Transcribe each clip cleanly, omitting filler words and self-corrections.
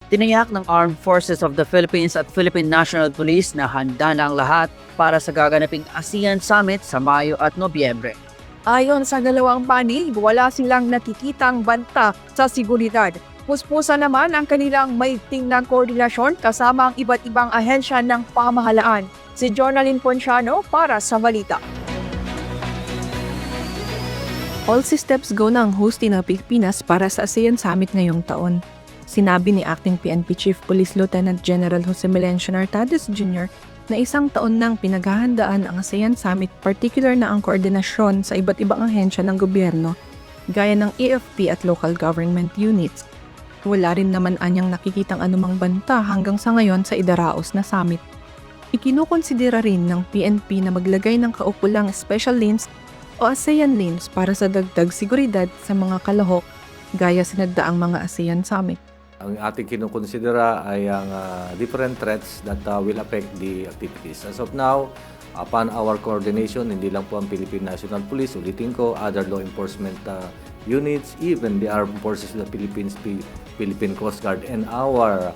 Tiniyak ng Armed Forces of the Philippines at Philippine National Police na handa na ang lahat para sa gaganaping ASEAN Summit sa Mayo at Nobyembre. Ayon sa dalawang panig, wala silang nakikitang banta sa seguridad. Puspusa naman ang kanilang maigting na koordinasyon kasama ang iba't ibang ahensya ng pamahalaan. Si Jonalyn Ponciano para sa Balita. All systems go na ang hosting ng Pilipinas para sa ASEAN Summit ngayong taon. Sinabi ni Acting PNP Chief Police Lieutenant General Jose Melencio Nartades Jr. na isang taon nang pinaghahandaan ang ASEAN Summit, particular na ang koordinasyon sa iba't ibang ahensya ng gobyerno, gaya ng AFP at local government units. Wala rin naman anyang nakikitang anumang banta hanggang sa ngayon sa idaraos na summit. Ikinukonsidera rin ng PNP na maglagay ng kaukulang special lanes o ASEAN lanes para sa dagdag seguridad sa mga kalahok gaya sinagdaang mga ASEAN Summit. Ang ating kinukonsidera ay ang different threats that will affect the activities. As of now, upon our coordination, hindi lang po ang Philippine National Police, ulitin ko, other law enforcement units, even the Armed Forces of the Philippines, Philippine Coast Guard, and our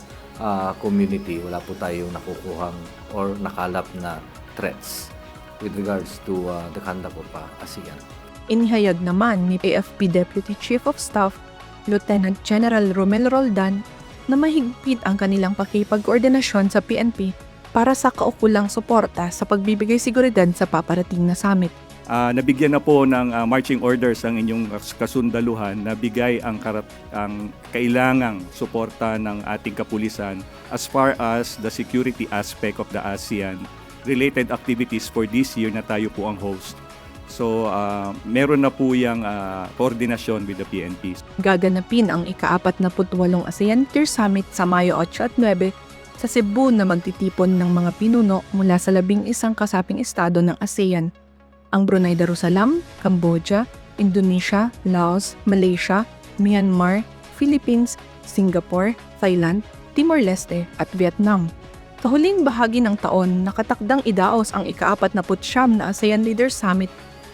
community, wala po tayong nakukuhang or nakalap na threats with regards to the conduct of ASEAN. Inihayag naman ni AFP Deputy Chief of Staff Lieutenant General Romel Roldan na mahigpit ang kanilang pakikipag-koordinasyon sa PNP para sa kaukulang suporta sa pagbibigay seguridad sa paparating na summit. Nabigyan na po ng marching orders ang inyong kasundaluhan na bigay ang kailangang suporta ng ating kapulisan as far as the security aspect of the ASEAN related activities for this year na tayo po ang host. So, meron na po yung koordinasyon with the PNP. Gaganapin ang ika-48 ASEAN Tier Summit sa Mayo 8 at 9 sa Cebu na magtitipon ng mga pinuno mula sa 11 kasaping estado ng ASEAN, ang Brunei Darussalam, Cambodia, Indonesia, Laos, Malaysia, Myanmar, Philippines, Singapore, Thailand, Timor-Leste at Vietnam. Sa huling bahagi ng taon, nakatakdang idaos ang ika-49 na ASEAN Leaders Summit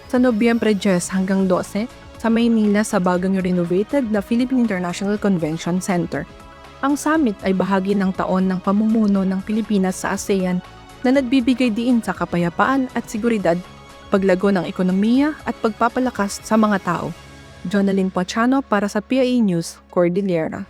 sa Nobyembre 10 hanggang 12 sa Maynila sa bagong renovated na Philippine International Convention Center. Ang summit ay bahagi ng taon ng pamumuno ng Pilipinas sa ASEAN na nagbibigay diin sa kapayapaan at seguridad, paglago ng ekonomiya at pagpapalakas sa mga tao. Jonalyn Ponciano para sa PIA News, Cordillera.